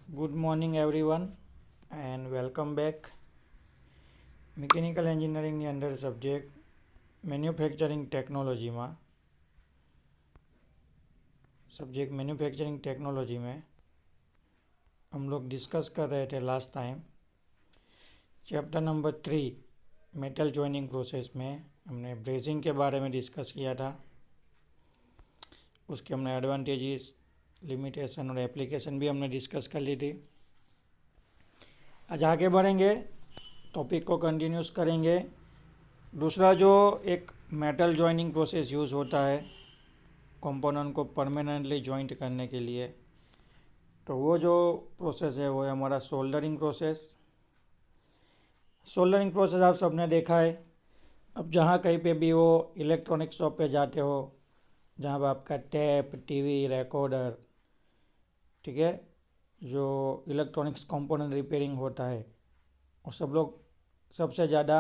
Good morning everyone and welcome back. Mechanical engineering ની અંદર subject manufacturing technology में हम लोग डिस्कस कर रहे थे last time chapter number 3 metal joining process में हमने ब्रेजिंग के बारे में डिस्कस किया था। उसके हमने एडवांटेजेस, लिमिटेशन और एप्लीकेशन भी हमने डिस्कस कर ली थी। आज आगे बढ़ेंगे, टॉपिक को कंटिन्यूस करेंगे। दूसरा जो एक मेटल जॉइनिंग प्रोसेस यूज़ होता है कंपोनेंट को परमानेंटली जॉइंट करने के लिए, तो वो जो प्रोसेस है वो है हमारा सोल्डरिंग प्रोसेस। सोल्डरिंग प्रोसेस आप सबने देखा है। अब जहाँ कहीं पे भी वो इलेक्ट्रॉनिक शॉप पे जाते हो, जहाँ पर आपका टैप, टीवी, रिकॉर्डर, ठीक है, जो इलेक्ट्रॉनिक्स कंपोनेंट रिपेयरिंग होता है, और सब लोग सबसे ज़्यादा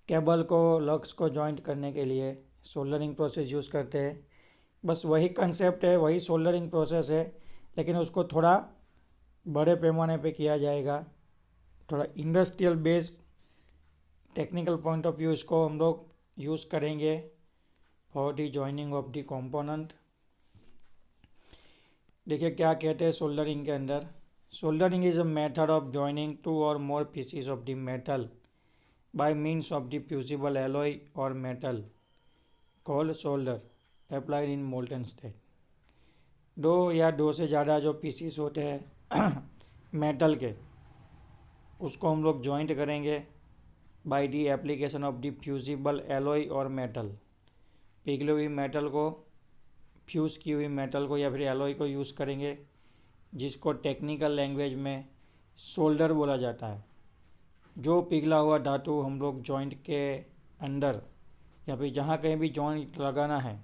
केबल को, लग्स को जॉइंट करने के लिए सोल्डरिंग प्रोसेस यूज़ करते हैं। बस वही कंसेप्ट है, वही सोल्डरिंग प्रोसेस है, लेकिन उसको थोड़ा बड़े पैमाने पे किया जाएगा, थोड़ा industrial based technical point of view इसको हम लोग यूज़ करेंगे for the joining of the component. देखिए क्या कहते हैं सोल्डरिंग के अंदर। Soldering is a method of joining two or more pieces of the metal by means of the fusible alloy or metal called solder applied in molten state. दो या दो से ज़्यादा जो पीसीस होते हैं मेटल के, उसको हम लोग जॉइंट करेंगे by the application of the fusible alloy or metal. पिघली हुई मेटल को, फ्यूज़ की हुई मेटल को या फिर एलॉय को यूज़ करेंगे, जिसको टेक्निकल लैंग्वेज में सोल्डर बोला जाता है। जो पिघला हुआ धातु हम लोग जॉइंट के अंदर या फिर जहाँ कहीं भी जॉइंट लगाना है,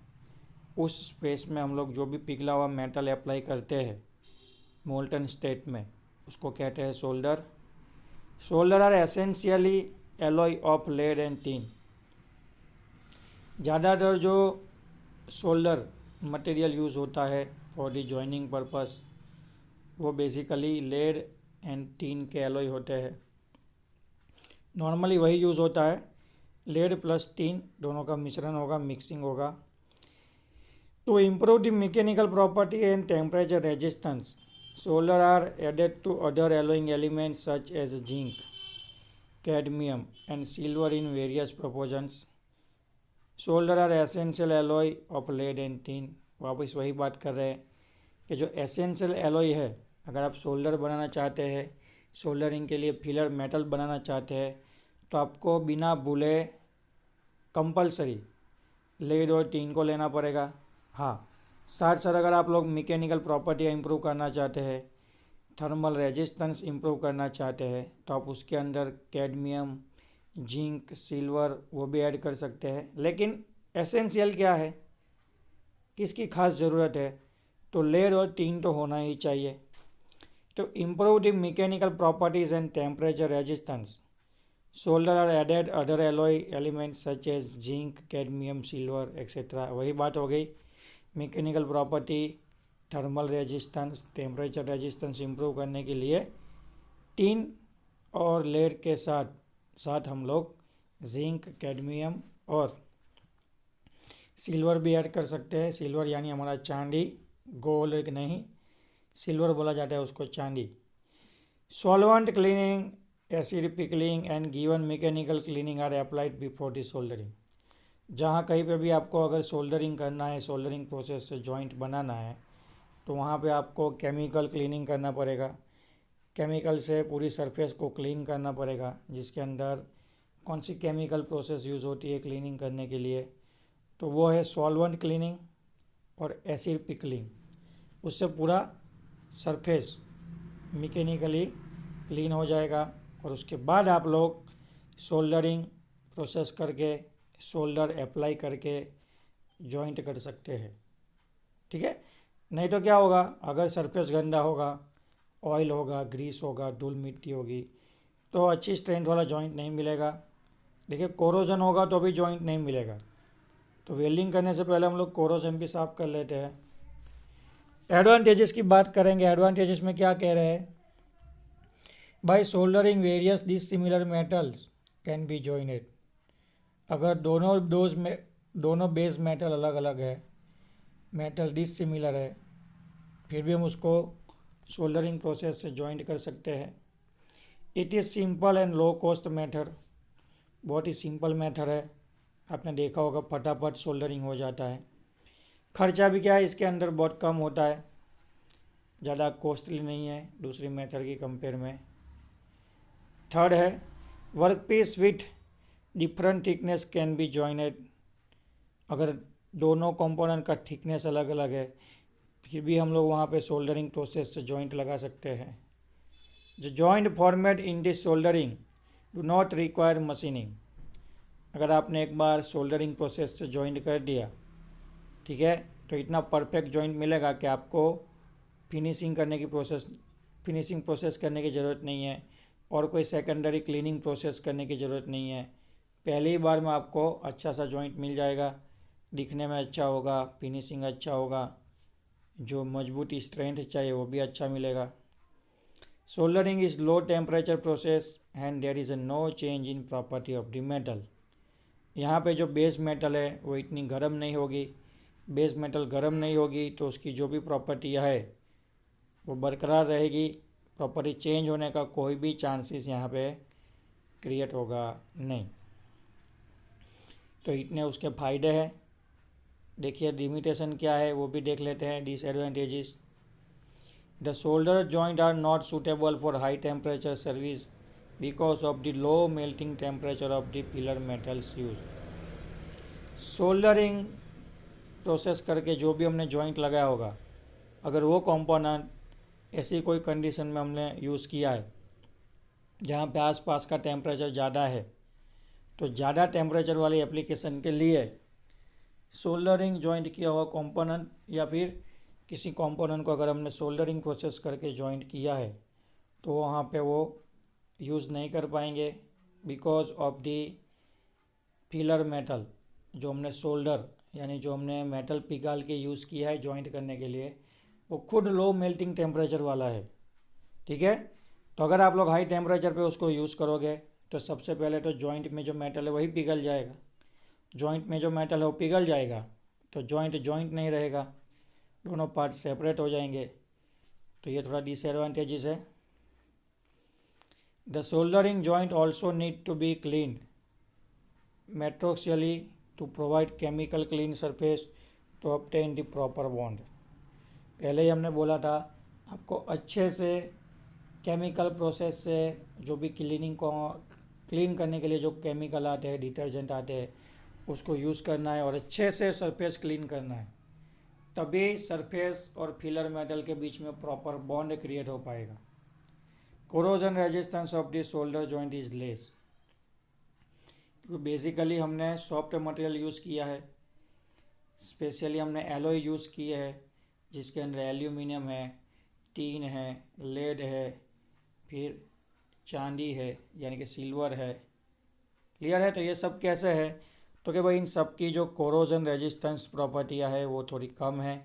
उस स्पेस में हम लोग जो भी पिघला हुआ मेटल अप्लाई करते हैं मोल्टन स्टेट में, उसको कहते हैं solder. Solder are essentially alloy of lead and tin. ज़्यादातर जो सोल्डर मटेरियल यूज़ होता है फॉर दी जॉइनिंग पर्पस, वो बेसिकली लेड एंड टीन के एलॉय होते हैं। नॉर्मली वही यूज़ होता है, लेड प्लस टीन दोनों का मिश्रण होगा, मिक्सिंग होगा। To improve the mechanical property and temperature resistance, solder are added to other alloying elements such as zinc, cadmium and silver in various proportions. Solder are essential alloy of lead and tin. वापस वही बात कर रहे हैं कि जो essential alloy है, अगर आप सोल्डर बनाना चाहते हैं, सोल्डरिंग के लिए फिलर मेटल बनाना चाहते हैं, तो आपको बिना भूले कंपलसरी लेड और टीन को लेना पड़ेगा। हाँ, साथ साथ अगर आप लोग मैकेनिकल प्रॉपर्टी इम्प्रूव करना चाहते हैं, थर्मल रेजिस्टेंस इम्प्रूव करना चाहते हैं, तो आप उसके अंदर कैडमियम, जिंक, सिल्वर वो भी ऐड कर सकते हैं। लेकिन एसेंशियल क्या है, किसकी खास ज़रूरत है, तो लेड और टीन तो होना ही चाहिए। तो improve the mechanical properties and temperature resistance, solder are added other alloy elements such as zinc, cadmium, silver etcetera. वही बात हो गई, mechanical property, thermal resistance, temperature resistance improve करने के लिए टीन और लेड के साथ साथ हम लोग जिंक, कैडमियम और सिल्वर भी ऐड कर सकते हैं। सिल्वर यानी हमारा चांदी, गोल्ड नहीं, सिल्वर बोला जाता है उसको, चांदी। Solvent cleaning, acid pickling and given mechanical cleaning are applied before the soldering. जहाँ कहीं पे भी आपको अगर सोल्डरिंग करना है, सोल्डरिंग प्रोसेस से जॉइंट बनाना है, तो वहाँ पे आपको केमिकल क्लीनिंग करना पड़ेगा। केमिकल से पूरी सरफेस को क्लीन करना पड़ेगा, जिसके अंदर कौन सी केमिकल प्रोसेस यूज़ होती है क्लीनिंग करने के लिए, तो वो है सॉल्वेंट क्लीनिंग और एसिड पिकलिंग। उससे पूरा सरफेस मैकेनिकली क्लीन हो जाएगा, और उसके बाद आप लोग सोल्डरिंग प्रोसेस करके, सोल्डर अप्लाई करके जॉइंट कर सकते हैं। ठीक है, नहीं तो क्या होगा, अगर सरफेस गंदा होगा, ऑयल होगा, ग्रीस होगा, धूल मिट्टी होगी, तो अच्छी स्ट्रेंथ वाला जॉइंट नहीं मिलेगा। देखिए कोरोजन होगा तो भी जॉइंट नहीं मिलेगा। तो वेल्डिंग करने से पहले हम लोग कोरोजन भी साफ़ कर लेते हैं। एडवांटेजेस की बात करेंगे। एडवांटेजेस में क्या कह रहे हैं, by soldering various dissimilar metals can be joined. अगर दोनों बेस मेटल अलग अलग है, मेटल डिसिमिलर है, फिर भी हम उसको सोल्डरिंग प्रोसेस से जॉइंट कर सकते हैं। It is simple and low cost method, बहुत ही सिंपल मेथड है। आपने देखा होगा फटाफट सोल्डरिंग हो जाता है। खर्चा भी क्या है इसके अंदर बहुत कम होता है, ज़्यादा कॉस्टली नहीं है दूसरी मेथड की कंपेयर में। थर्ड है work piece with different thickness can be joined. अगर दोनों कंपोनेंट का थिकनेस अलग अलग है फिर भी हम लोग वहाँ पे सोल्डरिंग प्रोसेस से जॉइंट लगा सकते हैं। जो joint format in this soldering do not require machining. अगर आपने एक बार सोल्डरिंग प्रोसेस से जॉइंट कर दिया, ठीक है, तो इतना परफेक्ट जॉइंट मिलेगा कि आपको फिनिशिंग प्रोसेस करने की ज़रूरत नहीं है और कोई सेकेंडरी क्लीनिंग प्रोसेस करने की ज़रूरत नहीं है। पहली बार में आपको अच्छा सा जॉइंट मिल जाएगा, दिखने में अच्छा होगा, फिनिशिंग अच्छा होगा, जो मजबूती स्ट्रेंथ चाहिए वो भी अच्छा मिलेगा। Soldering is low temperature process and there is no change in property of the metal. यहाँ पे जो बेस मेटल है वो इतनी गर्म नहीं होगी, बेस मेटल गर्म नहीं होगी तो उसकी जो भी प्रॉपर्टियाँ है वो बरकरार रहेगी। प्रॉपर्टी चेंज होने का कोई भी चांसेस यहाँ पे क्रिएट होगा नहीं। तो इतने उसके फ़ायदे हैं। देखिए लिमिटेशन क्या है वो भी देख लेते हैं, disadvantages. The solder joint are not suitable for high temperature service because of the low melting temperature of the filler metals use. Soldering process करके जो भी हमने जॉइंट लगाया होगा, अगर वो कंपोनेंट ऐसी कोई कंडीशन में हमने यूज़ किया है जहाँ पे आसपास का टेम्परेचर ज़्यादा है, तो ज़्यादा टेम्परेचर वाली एप्लीकेशन के लिए सोल्डरिंग जॉइंट किया हुआ कंपोनेंट या फिर किसी कंपोनेंट को अगर हमने सोल्डरिंग प्रोसेस करके जॉइंट किया है तो वहाँ पे वो यूज़ नहीं कर पाएंगे because of the filler metal. जो हमने सोल्डर यानी जो हमने मेटल पिघाल के यूज़ किया है जॉइंट करने के लिए वो खुद लो मेल्टिंग टेम्परेचर वाला है, ठीक है। तो अगर आप लोग हाई टेम्परेचर पे उसको यूज़ करोगे तो सबसे पहले तो जॉइंट में जो मेटल है वही पिघल जाएगा। जॉइंट में जो मेटल है वो पिघल जाएगा तो जॉइंट नहीं रहेगा, दोनों पार्ट सेपरेट हो जाएंगे। तो ये थोड़ा डिसएडवांटेजेस है। The soldering joint also need to be clean मेट्रोक्सियली to provide chemical clean surface to obtain the proper bond. पहले ही हमने बोला था आपको अच्छे से केमिकल प्रोसेस से जो भी क्लीन करने के लिए जो केमिकल आते हैं, डिटर्जेंट आते हैं, उसको यूज़ करना है और अच्छे से सरफेस क्लीन करना है, तभी सरफेस और फिलर मेटल के बीच में प्रॉपर बॉन्ड क्रिएट हो पाएगा। Corrosion resistance of the solder joint is less, क्योंकि बेसिकली हमने सॉफ्ट मटेरियल यूज़ किया है, स्पेशली हमने एलॉय यूज़ किए है जिसके अंदर एल्यूमिनियम है, टीन है, लेड है, फिर चांदी है यानी कि सिल्वर है। क्लियर है। तो ये सब कैसे है, तो कि भाई इन सब की जो कोरोजन रेजिस्टेंस प्रॉपर्टियाँ है वो थोड़ी कम है,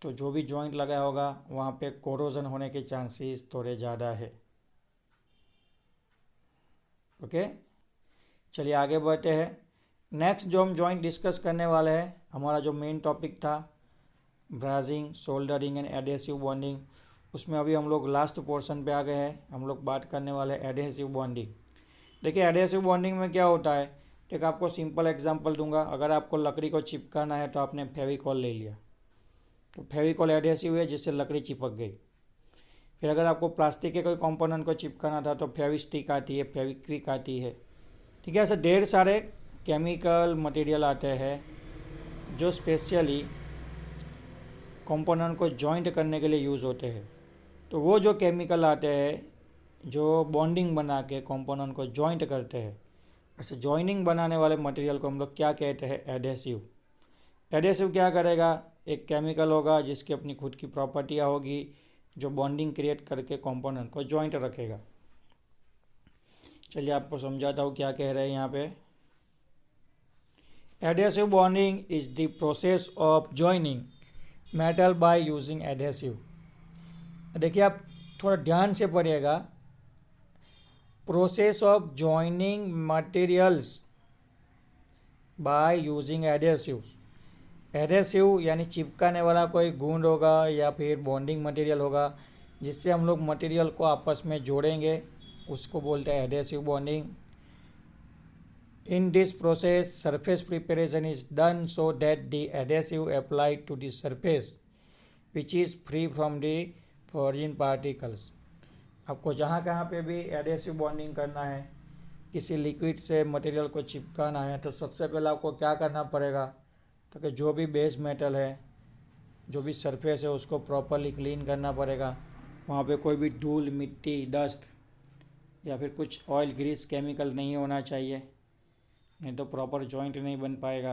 तो जो भी जॉइंट लगाया होगा वहाँ पे कोरोजन होने के चांसेस थोड़े ज़्यादा है। ओके, चलिए आगे बढ़ते हैं। नेक्स्ट जो हम जॉइंट डिस्कस करने वाले हैं, हमारा जो मेन टॉपिक था ब्रासिंग, सोल्डरिंग एंड एडहेसिव बॉन्डिंग, उसमें अभी हम लोग लास्ट पोर्शन पे आ गए हैं। हम लोग बात करने वाले हैं एडहेसिव बॉन्डिंग। देखिए एडहेसिव बॉन्डिंग में क्या होता है, एक आपको सिंपल एग्जांपल दूंगा। अगर आपको लकड़ी को चिपकाना है तो आपने फेविकॉल ले लिया, तो फेविकॉल एडहेसिव है जिससे लकड़ी चिपक गई। फिर अगर आपको प्लास्टिक के कोई कंपोनेंट को चिपकाना था तो फेविस्टिक आती है, फेविक्विक आती है, ठीक है। ऐसे ढेर सारे केमिकल मटेरियल आते हैं जो स्पेशली कंपोनेंट को जॉइंट करने के लिए यूज़ होते हैं। तो वो जो केमिकल आते हैं जो बॉन्डिंग बना के कंपोनेंट को जॉइंट करते हैं, ऐसे जॉइनिंग बनाने वाले मटेरियल को हम लोग क्या कहते हैं, एडहेसिव। एडहेसिव क्या करेगा, एक केमिकल होगा जिसकी अपनी खुद की प्रॉपर्टियाँ होगी जो बॉन्डिंग क्रिएट करके कंपोनेंट को जॉइंट रखेगा। चलिए आपको समझाता हूँ क्या कह रहे हैं यहाँ पे। Adhesive bonding is the process of joining metal by using adhesive. देखिए आप थोड़ा ध्यान से पढ़िएगा, process of joining materials by using adhesive. Adhesive यानी चिपकाने वाला कोई गुण होगा या फिर बॉन्डिंग मटेरियल होगा जिससे हम लोग मटेरियल को आपस में जोड़ेंगे, उसको बोलते हैं adhesive bonding. In this process, surface preparation is done so that the adhesive applied to the surface, which is free from the foreign particles। आपको जहाँ कहाँ पे भी एडहेसिव बॉन्डिंग करना है, किसी लिक्विड से मटेरियल को चिपकाना है, तो सबसे पहले आपको क्या करना पड़ेगा, ताकि जो भी बेस मेटल है, जो भी सरफेस है, उसको प्रॉपरली क्लीन करना पड़ेगा। वहाँ पे कोई भी धूल, मिट्टी, डस्ट या फिर कुछ ऑयल, ग्रीस, केमिकल नहीं होना चाहिए, नहीं तो प्रॉपर जॉइंट नहीं बन पाएगा।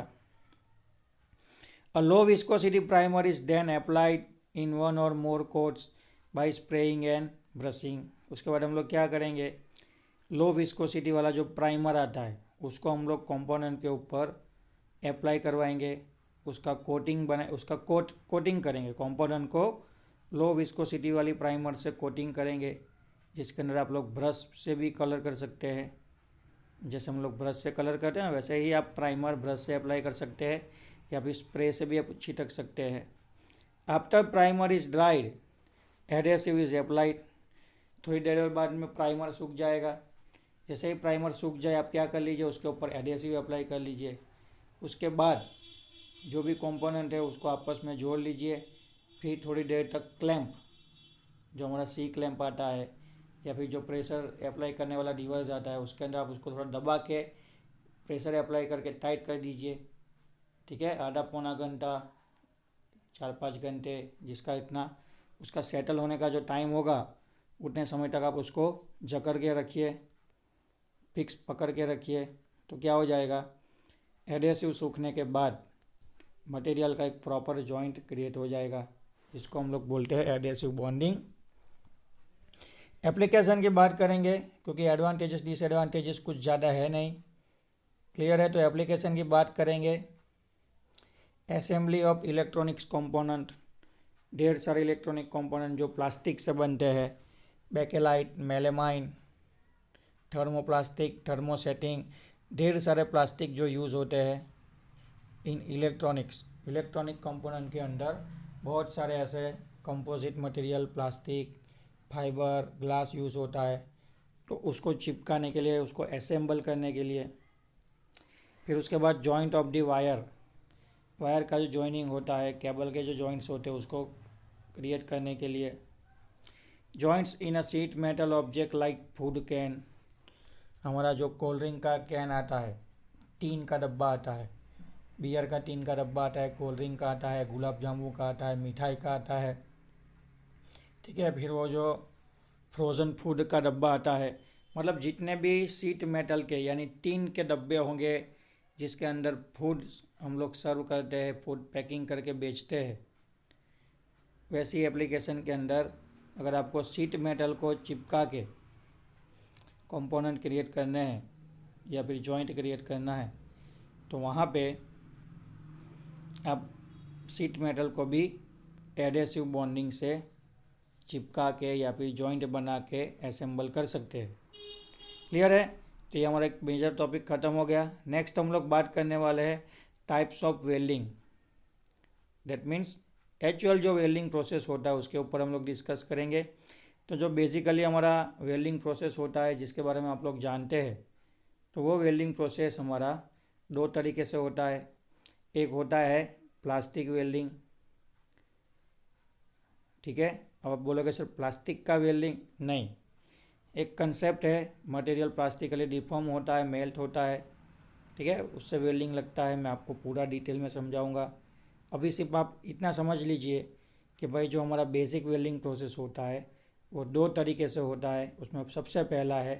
A low viscosity primer is then applied in one or more coats by spraying and brushing. उसके बाद हम लोग क्या करेंगे, लो विस्कोसिटी वाला जो प्राइमर आता है उसको हम लोग कंपोनेंट के ऊपर अप्लाई करवाएंगे, उसका कोटिंग करेंगे, कंपोनेंट को लो विस्कोसिटी वाली प्राइमर से कोटिंग करेंगे, जिसके अंदर आप लोग ब्रश से भी कलर कर सकते हैं। जैसे हम लोग ब्रश से कलर करते हैं वैसे ही आप प्राइमर ब्रश से अप्लाई कर सकते हैं या फिर स्प्रे से भी आप छिटक सकते हैं। After primer is dried adhesive is applied. थोड़ी देर बाद में प्राइमर सूख जाएगा। जैसे ही प्राइमर सूख जाए आप क्या कर लीजिए, उसके ऊपर एडहेसिव अप्लाई कर लीजिए। उसके बाद जो भी कंपोनेंट है उसको आपस में जोड़ लीजिए। फिर थोड़ी देर तक क्लैंप, जो हमारा सी क्लैंप आता है या फिर जो प्रेशर अप्लाई करने वाला डिवाइस आता है उसके अंदर आप उसको थोड़ा दबा के प्रेशर अप्लाई करके टाइट कर दीजिए। ठीक है, आधा पौना घंटा, 4-5 घंटे, जिसका इतना उसका सेटल होने का जो टाइम होगा उतने समय तक आप उसको जकड़ के रखिए, फिक्स पकड़ के रखिए। तो क्या हो जाएगा, एडहेसिव सूखने के बाद मटेरियल का एक प्रॉपर जॉइंट क्रिएट हो जाएगा, जिसको हम लोग बोलते हैं एडहेसिव बॉन्डिंग। एप्लीकेशन की बात करेंगे क्योंकि एडवांटेजेस डिसएडवांटेजेस कुछ ज़्यादा है नहीं, क्लियर है। तो एप्लीकेशन की बात करेंगे, असेंबली ऑफ इलेक्ट्रॉनिक्स कंपोनेंट। ढेर सारे इलेक्ट्रॉनिक कंपोनेंट जो प्लास्टिक से बनते हैं, बेकेलाइट, मेलेमाइन, थर्मोप्लास्टिक, थर्मोसेटिंग, ढेर सारे प्लास्टिक जो यूज़ होते हैं इन इलेक्ट्रॉनिक कंपोनेंट के अंदर बहुत सारे ऐसे composite material, plastic, fibre, glass use होता है। तो उसको चिपकाने के लिए, उसको असेंबल करने के लिए, फिर उसके बाद जॉइंट ऑफ दी वायर का जो जॉइनिंग होता है, केबल के जो जॉइंट्स होते हैं उसको क्रिएट करने के लिए, joints in a sheet metal object like food can. हमारा जो कोल्ड ड्रिंक का कैन आता है, टीन का डब्बा आता है, बियर का टीन का डब्बा आता है, कोल्ड ड्रिंक का आता है, गुलाब जामुन का आता है, मिठाई का आता है। ठीक है, फिर वो जो फ्रोज़न फूड का डब्बा आता है, मतलब जितने भी शीट मेटल के यानी टीन के डब्बे होंगे जिसके अंदर फूड हम लोग सर्व करते हैं, फूड पैकिंग करके बेचते हैं, वैसी एप्लीकेशन के अंदर अगर आपको शीट मेटल को चिपका के कंपोनेंट क्रिएट करने हैं या फिर जॉइंट क्रिएट करना है, तो वहाँ पे आप शीट मेटल को भी एडहेसिव बॉन्डिंग से चिपका के या फिर जॉइंट बना के असेंबल कर सकते हैं। क्लियर है। तो ये हमारा एक मेजर टॉपिक ख़त्म हो गया। नेक्स्ट हम लोग बात करने वाले हैं types of welding. That means actual जो वेल्डिंग प्रोसेस होता है उसके ऊपर हम लोग डिस्कस करेंगे। तो जो बेसिकली हमारा वेल्डिंग प्रोसेस होता है जिसके बारे में आप लोग जानते हैं, तो वो वेल्डिंग प्रोसेस हमारा 2 तरीके से होता है। एक होता है प्लास्टिक वेल्डिंग। ठीक है, अब आप बोलोगे सर प्लास्टिक का वेल्डिंग, नहीं, एक कंसेप्ट है, मटेरियल प्लास्टिकली डिफॉर्म होता है, मेल्ट होता है। ठीक है, उससे वेल्डिंग लगता है, मैं आपको पूरा डिटेल में समझाऊंगा। अभी सिर्फ आप इतना समझ लीजिए कि भाई जो हमारा बेसिक वेल्डिंग प्रोसेस होता है वो 2 तरीके से होता है। उसमें सबसे पहला है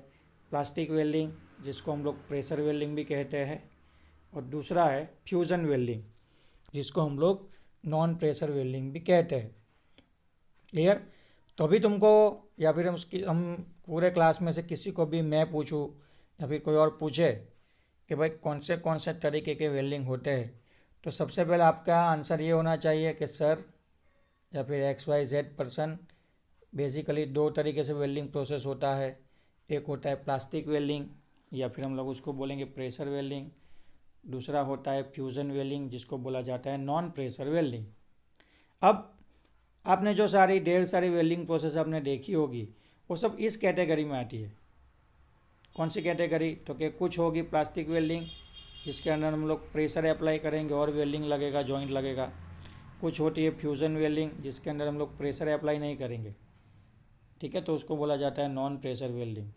प्लास्टिक वेल्डिंग, जिसको हम लोग प्रेशर वेल्डिंग भी कहते हैं, और दूसरा है फ्यूज़न वेल्डिंग, जिसको हम लोग नॉन प्रेशर वेल्डिंग भी कहते हैं। क्लियर। तो अभी तुमको या फिर हम पूरे क्लास में से किसी को भी मैं पूछूं या फिर कोई और पूछे कि भाई कौन से तरीके के वेल्डिंग होते हैं, तो सबसे पहले आपका आंसर ये होना चाहिए कि सर या फिर XYZ पर्सन। बेसिकली दो तरीके से वेल्डिंग प्रोसेस होता है, एक होता है प्लास्टिक वेल्डिंग या फिर हम लोग उसको बोलेंगे प्रेशर वेल्डिंग, दूसरा होता है फ्यूज़न वेल्डिंग जिसको बोला जाता है नॉन प्रेशर वेल्डिंग। अब आपने जो ढेर सारी वेल्डिंग प्रोसेस आपने देखी होगी वो सब इस कैटेगरी में आती है। कौन सी कैटेगरी? तो कि कुछ होगी प्लास्टिक वेल्डिंग जिसके अंदर हम लोग प्रेशर अप्लाई करेंगे और वेल्डिंग लगेगा, जॉइंट लगेगा। कुछ होती है फ्यूज़न वेल्डिंग जिसके अंदर हम लोग प्रेशर अप्लाई नहीं करेंगे, ठीक है, तो उसको बोला जाता है नॉन प्रेशर वेल्डिंग।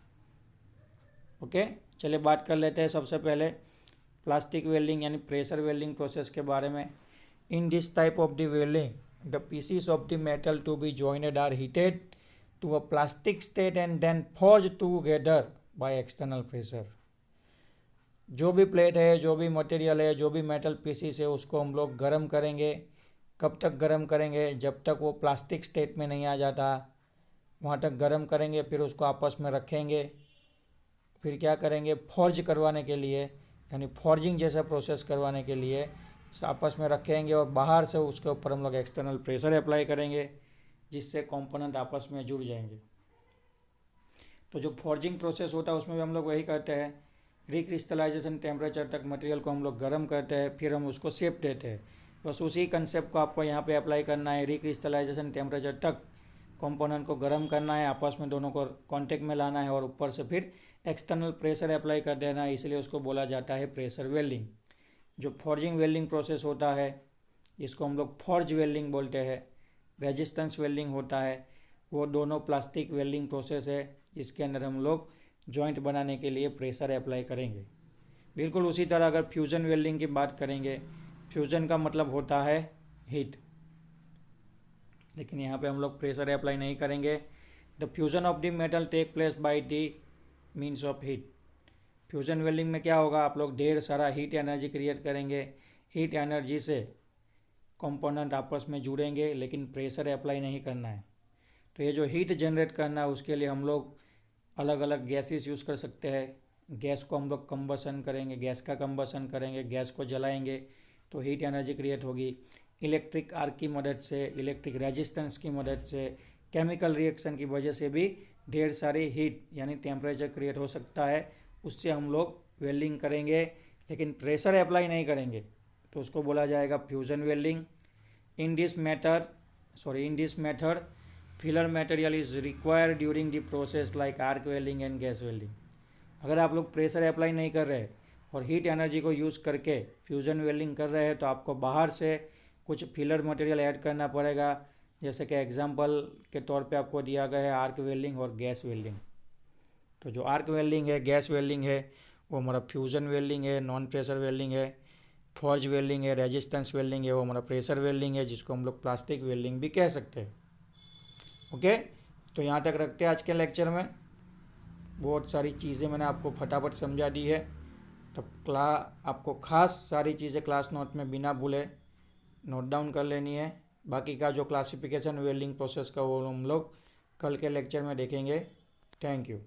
ओके, चलिए बात कर लेते हैं सबसे पहले प्लास्टिक वेल्डिंग यानी प्रेशर वेल्डिंग प्रोसेस के बारे में। In this type of the welding the pieces of the metal to be jointed are heated to a plastic state and then forge together by external pressure. जो भी plate है, जो भी material है, जो भी मेटल पीसीस है उसको हम लोग गर्म करेंगे। कब तक गर्म करेंगे? जब तक वो प्लास्टिक स्टेट में नहीं आ जाता, वहाँ तक गर्म करेंगे। फिर उसको आपस में रखेंगे। फिर क्या करेंगे? फॉर्ज करवाने के लिए यानी फॉर्जिंग जैसा प्रोसेस करवाने के लिए आपस में रखेंगे और बाहर से उसके ऊपर हम लोग एक्सटर्नल प्रेशर अप्लाई करेंगे जिससे कंपोनेंट आपस में जुड़ जाएंगे। तो जो फॉर्जिंग प्रोसेस होता है उसमें भी हम लोग वही करते हैं, रिक्रिस्टलाइजेशन टेम्परेचर तक मटेरियल को हम लोग गर्म करते हैं, फिर हम उसको शेप देते हैं। बस उसी कंसेप्ट को आपको यहाँ पे अप्लाई करना है। रिक्रिस्टलाइजेशन टेम्परेचर तक कंपोनेंट को गर्म करना है, आपस में दोनों को कांटेक्ट में लाना है और ऊपर से फिर एक्सटर्नल प्रेशर अप्लाई कर देना है, इसलिए उसको बोला जाता है प्रेशर वेल्डिंग। जो फॉर्जिंग वेल्डिंग प्रोसेस होता है इसको हम लोग फॉर्ज वेल्डिंग बोलते हैं। रेजिस्टेंस वेल्डिंग होता है, वो दोनों प्लास्टिक वेल्डिंग प्रोसेस है इसके अंदर हम लोग जॉइंट बनाने के लिए प्रेशर अप्लाई करेंगे। बिल्कुल उसी तरह अगर फ्यूज़न वेल्डिंग की बात करेंगे, फ्यूज़न का मतलब होता है हीट, लेकिन यहाँ पे हम लोग प्रेशर अप्लाई नहीं करेंगे। The fusion of the metal take place by the means of heat. Fusion welding में क्या होगा? आप लोग ढेर सारा हीट एनर्जी क्रिएट करेंगे। हीट एनर्जी से कंपोनेंट आपस में जुड़ेंगे, लेकिन प्रेशर अप्लाई नहीं करना है। तो ये जो हीट जनरेट करना है उसके लिए हम लोग अलग अलग गैसेस यूज़ कर सकते हैं। गैस को हम लोग कंबसन करेंगे, गैस का कंबसन करेंगे, गैस को जलाएंगे तो हीट एनर्जी क्रिएट होगी। इलेक्ट्रिक आर्क की मदद से, इलेक्ट्रिक रेजिस्टेंस की मदद से, केमिकल रिएक्शन की वजह से भी ढेर सारी हीट यानी टेम्परेचर क्रिएट हो सकता है। उससे हम लोग वेल्डिंग करेंगे, लेकिन प्रेशर अप्लाई नहीं करेंगे, तो उसको बोला जाएगा fusion welding. In this method filler material is required during the process like arc welding and gas welding. अगर आप लोग प्रेशर अप्लाई नहीं कर रहे और हीट एनर्जी को यूज़ करके फ्यूज़न वेल्डिंग कर रहे हैं तो आपको बाहर से कुछ फिलर मटेरियल ऐड करना पड़ेगा। जैसे कि एग्जांपल के तौर पे आपको दिया गया है आर्क वेल्डिंग और गैस वेल्डिंग। तो जो आर्क वेल्डिंग है, गैस वेल्डिंग है, वो हमारा फ्यूज़न वेल्डिंग है, नॉन प्रेशर वेल्डिंग है। फॉर्ज वेल्डिंग है, रेजिस्टेंस वेल्डिंग है, वो हमारा प्रेशर वेल्डिंग है जिसको हम लोग प्लास्टिक वेल्डिंग भी कह सकते हैं। ओके, तो यहाँ तक रखते हैं आज के लेक्चर में। बहुत सारी चीज़ें मैंने आपको फटाफट समझा दी है, तो आपको खास सारी चीज़ें क्लास नोट में बिना भूले नोट डाउन कर लेनी है। बाकी का जो क्लासिफिकेशन वेल्डिंग प्रोसेस का वो हम लोग कल के लेक्चर में देखेंगे। Thank you.